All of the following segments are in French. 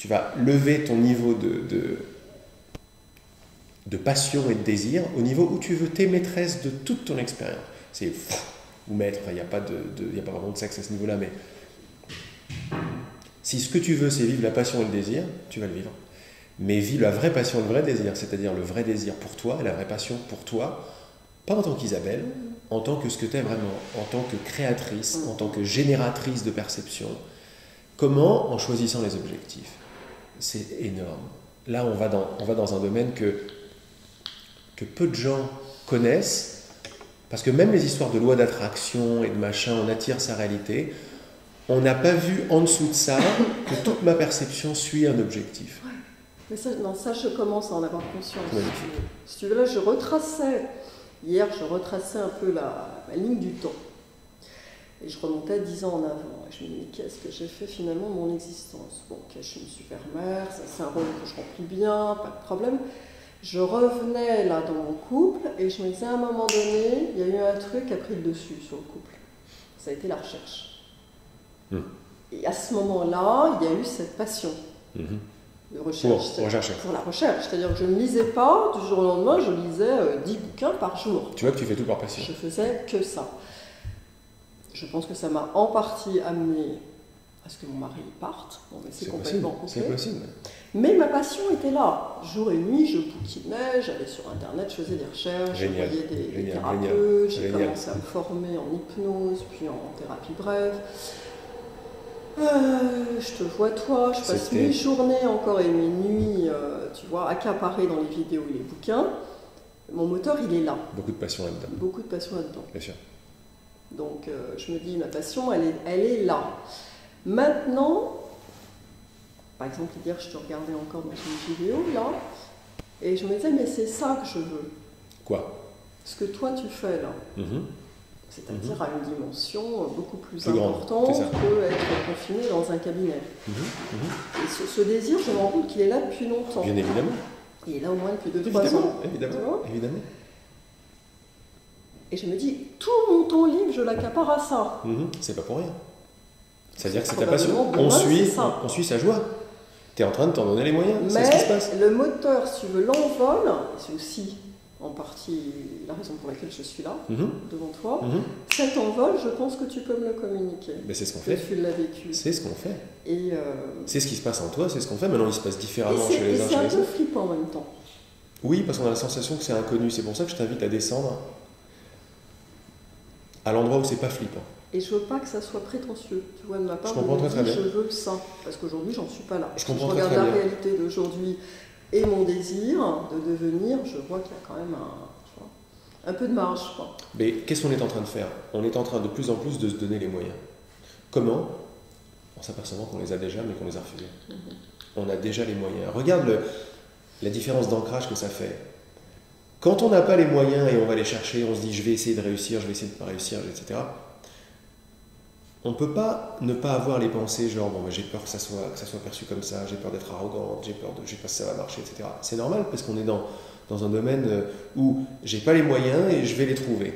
tu vas lever ton niveau de passion et de désir au niveau où tu veux t'es maîtresse de toute ton expérience. C'est ou maître, il n'y a pas vraiment de sexe à ce niveau-là, mais si ce que tu veux c'est vivre la passion et le désir, tu vas le vivre. Mais vis la vraie passion et le vrai désir, c'est-à-dire le vrai désir pour toi et la vraie passion pour toi, pas en tant qu'Isabelle, en tant que ce que tu es vraiment, en tant que créatrice, en tant que génératrice de perception. Comment? En choisissant les objectifs. C'est énorme. Là, on va dans un domaine que peu de gens connaissent, parce que même les histoires de loi d'attraction et de machin, on attire sa réalité, on n'a pas vu en dessous de ça que toute ma perception suit un objectif. Ouais. Mais ça, non, ça, je commence à en avoir conscience. Magnifique. Si tu veux, là, je retraçais un peu la ligne du temps. Et je remontais 10 ans en avant. Et je me dis, qu'est-ce que j'ai fait finalement de mon existence? Bon, ok, je suis une super mère, ça c'est un rôle que je remplis bien, pas de problème. Je revenais là dans mon couple et je me disais à un moment donné, il y a eu un truc qui a pris le dessus sur le couple. Ça a été la recherche. Et à ce moment-là, il y a eu cette passion de recherche. Pour la recherche. C'est-à-dire que je ne lisais pas, du jour au lendemain, je lisais 10 bouquins par jour. Tu vois que tu fais tout par passion. Je faisais que ça. Je pense que ça m'a en partie amené à ce que mon mari parte. Bon, mais c'est complètement coupé. C'est possible. Mais ma passion était là. Jour et nuit, je bouquinais, j'allais sur Internet, je faisais des recherches, je voyais des thérapeutes, j'ai commencé à me former en hypnose, puis en thérapie brève. Je te vois toi, je passe mes journées encore et mes nuits, tu vois, accaparées dans les vidéos et les bouquins. Mon moteur, il est là. Beaucoup de passion là-dedans. Beaucoup de passion là-dedans. Bien sûr. Donc je me dis, ma passion, elle est là. Maintenant, par exemple, hier, je te regardais encore dans une vidéo, là, et je me disais, mais c'est ça que je veux. Quoi? Ce que toi, tu fais, là. C'est-à-dire à une dimension beaucoup plus importante que être confiné dans un cabinet. Et ce désir, je me rends compte qu'il est là depuis longtemps. Bien évidemment. Il est là au moins depuis 2-3 ans. Évidemment. Et je me dis, tout mon temps libre, je l'accapare à ça. C'est pas pour rien. C'est-à-dire que c'est ta passion. On suit sa joie. Tu es en train de t'en donner les moyens. C'est ce qui se passe. Le moteur, si tu veux, l'envol, c'est aussi en partie la raison pour laquelle je suis là, devant toi. Cet envol, je pense que tu peux me le communiquer. Mais c'est ce qu'on fait. Tu l'as vécu. C'est ce qu'on fait. Et c'est ce qui se passe en toi, c'est ce qu'on fait. Maintenant, il se passe différemment chez les uns, chez les autres. C'est un peu flippant en même temps. Oui, parce qu'on a la sensation que c'est inconnu. C'est pour ça que je t'invite à descendre à l'endroit où c'est pas flippant. Et je veux pas que ça soit prétentieux. Tu vois, de ma part, je comprends très bien. Je veux ça. Parce qu'aujourd'hui, j'en suis pas là. Je comprends je regarde la réalité d'aujourd'hui et mon désir de devenir, je vois qu'il y a quand même un peu de marge, je crois. Mais qu'est-ce qu'on est en train de faire? On est en train de plus en plus de se donner les moyens. Comment? En s'apercevant qu'on les a déjà, mais qu'on les a refusés. On a déjà les moyens. Regarde la différence d'ancrage que ça fait. Quand on n'a pas les moyens et on va les chercher, on se dit je vais essayer de réussir, je vais essayer de ne pas réussir, etc. On ne peut pas ne pas avoir les pensées genre bon, j'ai peur que ça soit perçu comme ça, j'ai peur d'être arrogante, j'ai peur de je sais pas si ça va marcher, etc. C'est normal parce qu'on est dans un domaine où j'ai pas les moyens et je vais les trouver.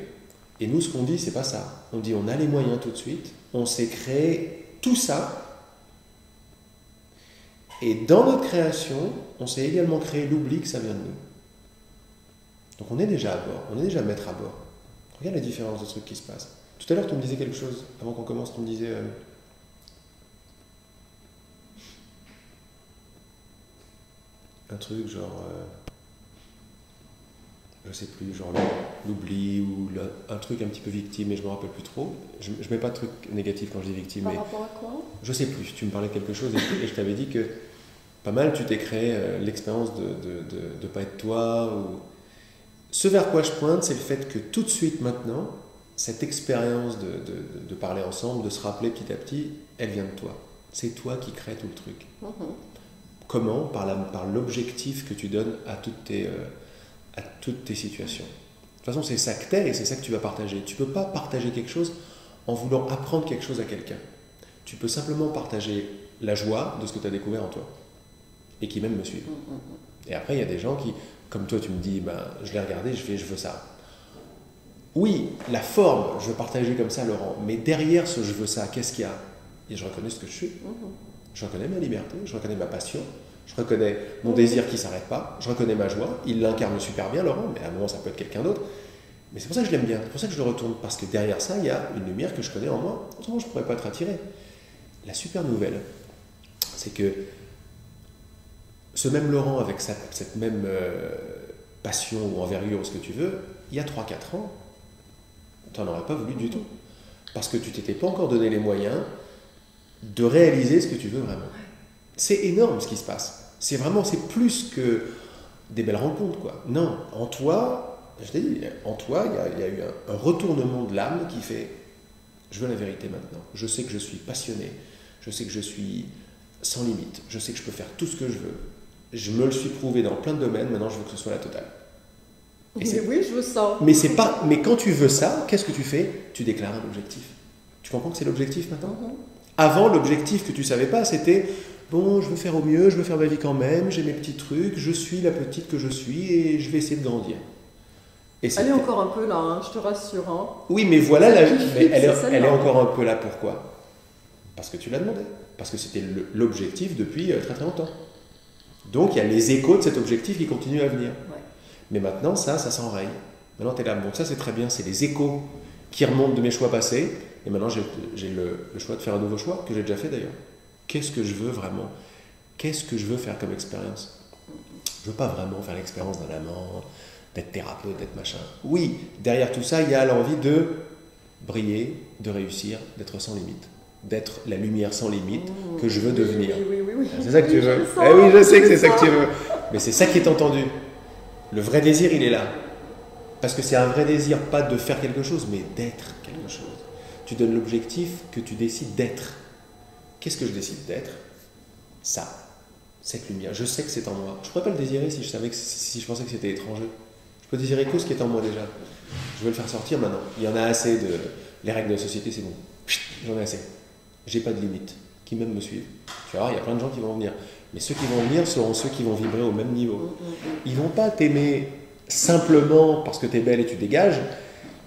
Et nous, ce qu'on dit, c'est pas ça. On dit on a les moyens tout de suite, on s'est créé tout ça. Et dans notre création, on s'est également créé l'oubli que ça vient de nous. Donc on est déjà à bord, on est déjà maître à bord. Regarde la différence de trucs qui se passent. Tout à l'heure, tu me disais quelque chose, avant qu'on commence, tu me disais... un truc genre... je sais plus, genre l'oubli ou un truc un petit peu victime, mais je me rappelle plus trop. Je mets pas de truc négatif quand je dis victime. Par rapport à quoi? Je sais plus, tu me parlais de quelque chose et je t'avais dit que pas mal tu t'es créé l'expérience de pas être toi. Ou... Ce vers quoi je pointe, c'est le fait que tout de suite maintenant, cette expérience de parler ensemble, de se rappeler petit à petit, elle vient de toi. C'est toi qui crée tout le truc. Comment? Par l'objectif que tu donnes à toutes tes situations. De toute façon, c'est ça que t'es et c'est ça que tu vas partager. Tu ne peux pas partager quelque chose en voulant apprendre quelque chose à quelqu'un. Tu peux simplement partager la joie de ce que tu as découvert en toi et qui même me suivent. Et après, il y a des gens qui, comme toi, tu me dis, je l'ai regardé, je veux ça. Oui, la forme, je veux partager comme ça, Laurent, mais derrière ce je veux ça, qu'est-ce qu'il y a? Et je reconnais ce que je suis. Je reconnais ma liberté, je reconnais ma passion, je reconnais mon désir qui ne s'arrête pas, je reconnais ma joie. Il l'incarne super bien, Laurent, mais à un moment, ça peut être quelqu'un d'autre. Mais c'est pour ça que je l'aime bien, c'est pour ça que je le retourne, parce que derrière ça, il y a une lumière que je connais en moi. Autrement, je ne pourrais pas être attiré. La super nouvelle, c'est que ce même Laurent, avec cette même passion ou envergure ou ce que tu veux, il y a 3-4 ans, tu n'en aurais pas voulu du tout. Parce que tu t'étais pas encore donné les moyens de réaliser ce que tu veux vraiment. C'est énorme ce qui se passe. C'est plus que des belles rencontres, quoi. Non, en toi, je t'ai dit, en toi, il y a eu un retournement de l'âme qui fait, je veux la vérité maintenant. Je sais que je suis passionné. Je sais que je suis sans limite. Je sais que je peux faire tout ce que je veux. Je me le suis prouvé dans plein de domaines. Maintenant, je veux que ce soit la totale. Oui, je veux ça. Mais quand tu veux ça, qu'est-ce que tu fais? Tu déclares un objectif. Tu comprends que c'est l'objectif maintenant? Avant, l'objectif que tu ne savais pas, c'était bon, je veux faire au mieux, je veux faire ma vie quand même, j'ai mes petits trucs, je suis la petite que je suis et je vais essayer de grandir. Elle est encore un peu là, hein, je te rassure. Hein. Oui, mais voilà, elle est encore un peu là. Pourquoi? Parce que tu l'as demandé. Parce que c'était l'objectif depuis très très longtemps. Donc il y a les échos de cet objectif qui continuent à venir. Ouais. Mais maintenant, ça s'enraye. Maintenant, tu es là. Bon, ça c'est très bien, c'est les échos qui remontent de mes choix passés. Et maintenant, j'ai le choix de faire un nouveau choix, que j'ai déjà fait d'ailleurs. Qu'est-ce que je veux vraiment? Qu'est-ce que je veux faire comme expérience? Je ne veux pas vraiment faire l'expérience d'un amant, d'être thérapeute, d'être machin. Oui, derrière tout ça, il y a l'envie de briller, de réussir, d'être sans limite. D'être la lumière sans limite que je veux devenir. Oui. C'est ça que tu veux. Oui, je sais que c'est ça que tu veux. Mais c'est ça qui est entendu. Le vrai désir, il est là. Parce que c'est un vrai désir, pas de faire quelque chose, mais d'être quelque chose. Tu donnes l'objectif que tu décides d'être. Qu'est-ce que je décide d'être? Ça, cette lumière. Je sais que c'est en moi. Je ne pourrais pas le désirer si je pensais que c'était étranger. Je peux désirer que ce qui est en moi déjà. Je veux le faire sortir maintenant. Il y en a assez de... Les règles de la société, c'est bon. J'en ai assez. J'ai pas de limite. Qui même me suivent. Tu vas voir, il y a plein de gens qui vont venir. Mais ceux qui vont venir seront ceux qui vont vibrer au même niveau. Ils ne vont pas t'aimer simplement parce que tu es belle et tu dégages.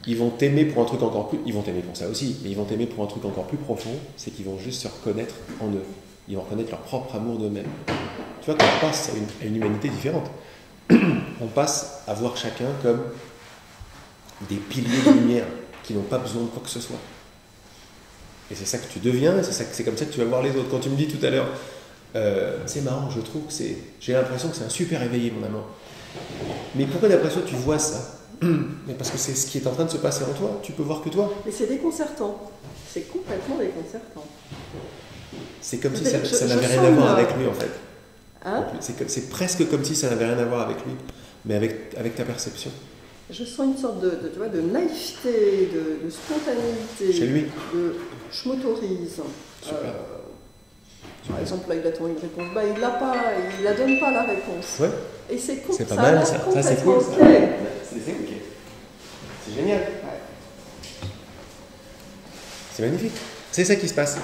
Ils vont t'aimer pour un truc encore plus... Ils vont t'aimer pour ça aussi, mais ils vont t'aimer pour un truc encore plus profond, c'est qu'ils vont juste se reconnaître en eux. Ils vont reconnaître leur propre amour d'eux-mêmes. Tu vois, quand on passe à une humanité différente, on passe à voir chacun comme des piliers de lumière qui n'ont pas besoin de quoi que ce soit. Et c'est ça que tu deviens, et c'est comme ça que tu vas voir les autres. Quand tu me dis tout à l'heure, c'est marrant, je trouve que j'ai l'impression que c'est un super éveillé, mon amant. Mais pourquoi d'après toi tu vois ça? Mais parce que c'est ce qui est en train de se passer en toi, tu peux voir que toi. Mais c'est déconcertant, c'est complètement déconcertant. C'est comme si ça n'avait rien à voir avec lui en fait. Hein? C'est presque comme si ça n'avait rien à voir avec lui, mais avec ta perception. Je sens une sorte de naïveté, de spontanéité. Chez lui. Je m'autorise. Par exemple, là, il attend une réponse. Il l'a pas, il la donne pas la réponse. Ouais. Et c'est pas mal, ça. Ça, c'est cool. Ça. Okay. C'est ok. C'est génial. Ouais. C'est magnifique. C'est ça qui se passe.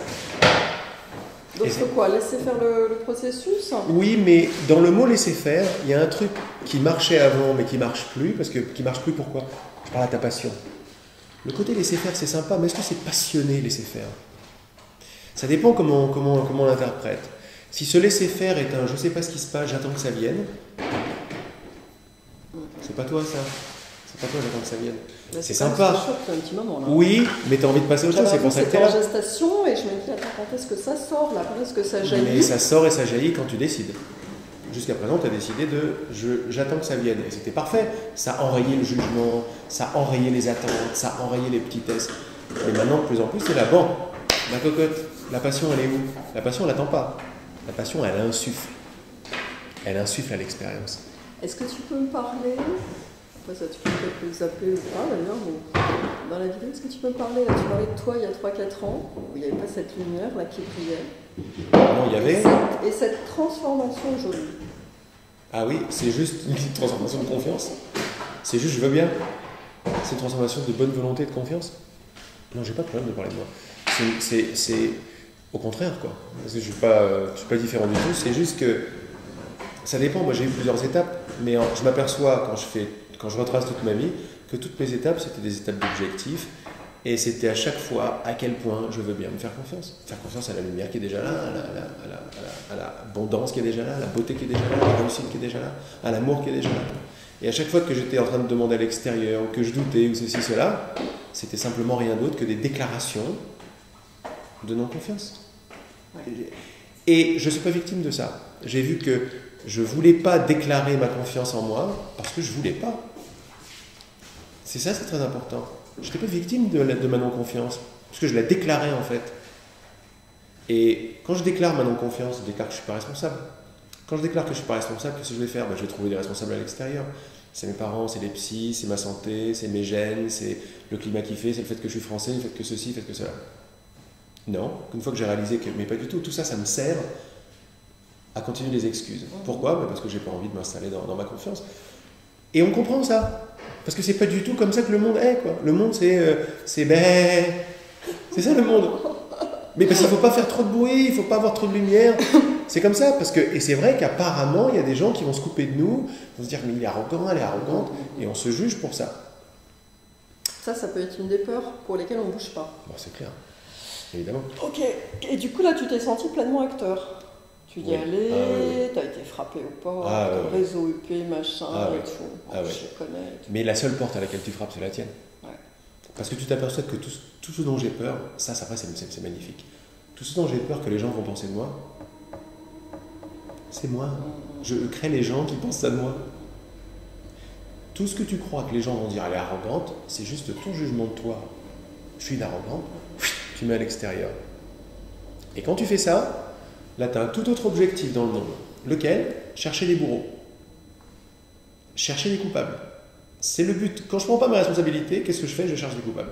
Donc, il faut quoi? Laisser faire le processus? Oui, mais dans le mot laisser faire, il y a un truc qui marchait avant, mais qui marche plus. Parce que qui marche plus, pourquoi? Je parle à ta passion. Le côté laisser faire, c'est sympa, mais est-ce que c'est passionné laisser faire? Ça dépend comment on l'interprète. Si ce laisser faire est un je sais pas ce qui se passe, j'attends que ça vienne, c'est pas toi ça. C'est pas toi, j'attends que ça vienne. C'est sympa. C'est un petit moment là. Oui, mais tu as envie de passer au chose, c'est pour ça que tu es là. En gestation et je me dis attends, quand est-ce que ça sort là? Quand est-ce que ça jaillit? Mais ça sort et ça jaillit quand tu décides. Jusqu'à présent, tu as décidé j'attends que ça vienne. Et c'était parfait. Ça enrayait le jugement, ça enrayait les attentes, ça enrayait les petitesses. Et maintenant, de plus en plus, c'est la banque. Ma cocotte, la passion, elle est où? La passion, elle n'attend pas. La passion, elle insuffle. Elle insuffle à l'expérience. Est-ce que tu peux me parler? Après ça, tu peux peut-être le zapper ou pas d'ailleurs, mais dans la vidéo, est-ce que tu peux me parler? Là, tu parlais de toi il y a 3-4 ans, où il n'y avait pas cette lumière là qui brillait. Non, il y avait. Et cette transformation aujourd'hui. Ah oui, c'est juste une transformation de confiance. C'est juste, je veux bien. C'est une transformation de bonne volonté et de confiance. Non, j'ai pas de problème de parler de moi. C'est au contraire, quoi. Parce que je suis pas différent du tout. C'est juste que ça dépend. Moi, j'ai eu plusieurs étapes, mais je m'aperçois quand je retrace toute ma vie que toutes mes étapes, c'était des étapes d'objectifs Et c'était à chaque fois à quel point je veux bien me faire confiance. Faire confiance à la lumière qui est déjà là, à l'abondance qui est déjà là, à la beauté qui est déjà là, à la réussite qui est déjà là, à l'amour qui est déjà là. Et à chaque fois que j'étais en train de demander à l'extérieur, ou que je doutais, ou ceci, cela, c'était simplement rien d'autre que des déclarations de non-confiance. Et je ne suis pas victime de ça. J'ai vu que je ne voulais pas déclarer ma confiance en moi parce que je ne voulais pas. C'est ça, c'est très important. Je n'étais pas victime de ma non-confiance, parce que je la déclarais en fait. Et quand je déclare ma non-confiance, je déclare que je ne suis pas responsable. Quand je déclare que je ne suis pas responsable, qu'est-ce que je vais faire? Je vais trouver des responsables à l'extérieur. C'est mes parents, c'est les psys, c'est ma santé, c'est mes gènes, c'est le climat qui fait, c'est le fait que je suis français, le fait que ceci, le fait que cela. Non, une fois que j'ai réalisé que, mais pas du tout, tout ça, ça me sert à continuer les excuses. Pourquoi? Parce que j'ai pas envie de m'installer dans ma confiance. Et on comprend ça. Parce que c'est pas du tout comme ça que le monde est, quoi. Le monde, c'est ça le monde. Mais parce qu'il faut pas faire trop de bruit, il faut pas avoir trop de lumière. C'est comme ça, et c'est vrai qu'apparemment, il y a des gens qui vont se couper de nous, vont se dire, mais il est arrogant, elle est arrogante, et on se juge pour ça. Ça peut être une des peurs pour lesquelles on ne bouge pas. Bon, c'est clair, évidemment. Ok, et du coup là, tu t'es senti pleinement acteur. Tu y allais, tu as été frappé au port, réseau UP, machin, et tout. Je connais. Mais la seule porte à laquelle tu frappes, c'est la tienne. Ouais. Parce que tu t'aperçois que tout ce dont j'ai peur, ça après, c'est magnifique. Tout ce dont j'ai peur que les gens vont penser de moi, c'est moi. Je crée les gens qui pensent ça de moi. Tout ce que tu crois que les gens vont dire, elle est arrogante, c'est juste ton jugement de toi. Je suis arrogante, tu mets à l'extérieur. Et quand tu fais ça, là, tu as un tout autre objectif dans le monde. Lequel? Chercher des bourreaux. Chercher des coupables. C'est le but. Quand je ne prends pas ma responsabilité, qu'est-ce que je fais? Je cherche des coupables.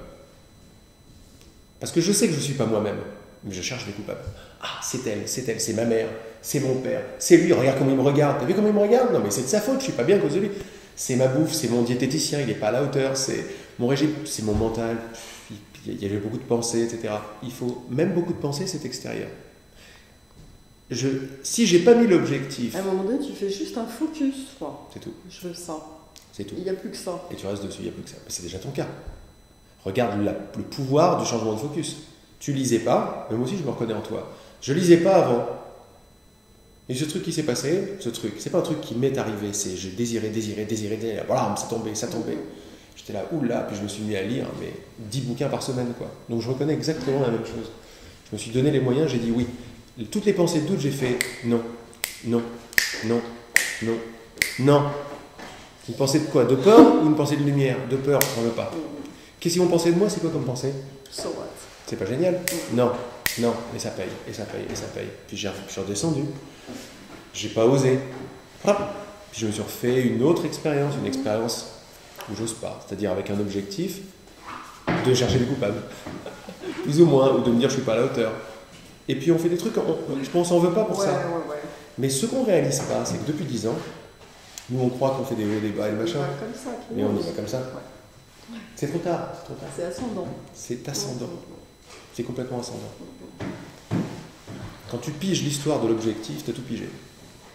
Parce que je sais que je ne suis pas moi-même, mais je cherche des coupables. Ah, c'est elle, c'est ma mère, c'est mon père, c'est lui, regarde comment il me regarde. T'as vu comment il me regarde? Non, mais c'est de sa faute, je ne suis pas bien à cause de lui. C'est ma bouffe, c'est mon diététicien, il n'est pas à la hauteur, c'est mon régime, c'est mon mental. Il y avait beaucoup de pensées, etc. Il faut, même beaucoup de pensées, c'est extérieur. Si j'ai pas mis l'objectif... À un moment donné, tu fais juste un focus, quoi. C'est tout. Je veux ça. C'est tout. Il n'y a plus que ça. Et tu restes dessus, il n'y a plus que ça. C'est déjà ton cas. Regarde le pouvoir du changement de focus. Tu lisais pas, mais moi aussi je me reconnais en toi. Je lisais pas avant. Et ce truc qui s'est passé, c'est pas un truc qui m'est arrivé, c'est je désirais, voilà, ça tombait. J'étais là, oula, puis je me suis mis à lire, mais 10 bouquins par semaine, quoi. Donc je reconnais exactement la même chose. Je me suis donné les moyens, j'ai dit oui. Toutes les pensées de doute, j'ai fait non. Une pensée de quoi? De peur ou une pensée de lumière? De peur, j'en veux pas. Qu'est-ce qu'ils vont penser de moi? C'est quoi comme pensée? So what? C'est pas génial? Non, et ça paye. Puis je suis redescendu. J'ai pas osé. Puis je me suis refait une autre expérience, une expérience où j'ose pas, c'est-à-dire avec un objectif de chercher des coupables, plus ou moins, ou de me dire je suis pas à la hauteur. Et puis on fait des trucs, on s'en veut pas pour ça. Ouais. Mais ce qu'on réalise pas, c'est que depuis 10 ans, nous on croit qu'on fait des hauts, des bas et le machin, mais on y va comme ça. Ouais. C'est trop tard. C'est ascendant. C'est ascendant. C'est complètement ascendant. Quand tu piges l'histoire de l'objectif, tu as tout pigé.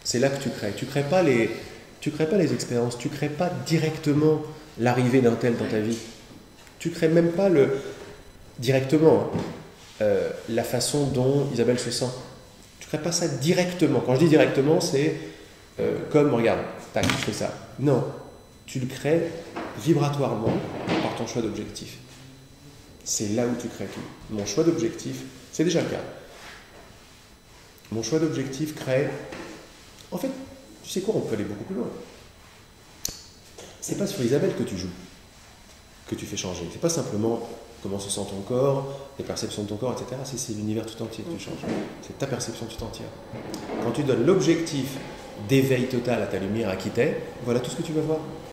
C'est là que tu crées. Tu crées pas les expériences, tu crées pas directement l'arrivée d'un tel dans ta vie. Tu crées même pas directement la façon dont Isabelle se sent. Tu crées pas ça directement. Quand je dis directement, c'est comme, regarde, tac, je fais ça. Non, tu le crées vibratoirement par ton choix d'objectif. C'est là où tu crées tout. Mon choix d'objectif, c'est déjà le cas. Mon choix d'objectif crée... En fait, tu sais quoi, on peut aller beaucoup plus loin. C'est pas sur Isabelle que tu joues, que tu fais changer. C'est pas simplement comment se sent ton corps, les perceptions de ton corps, etc. C'est l'univers tout entier que tu changes. C'est ta perception tout entière. Quand tu donnes l'objectif d'éveil total à ta lumière, à qui t'es, voilà tout ce que tu vas voir.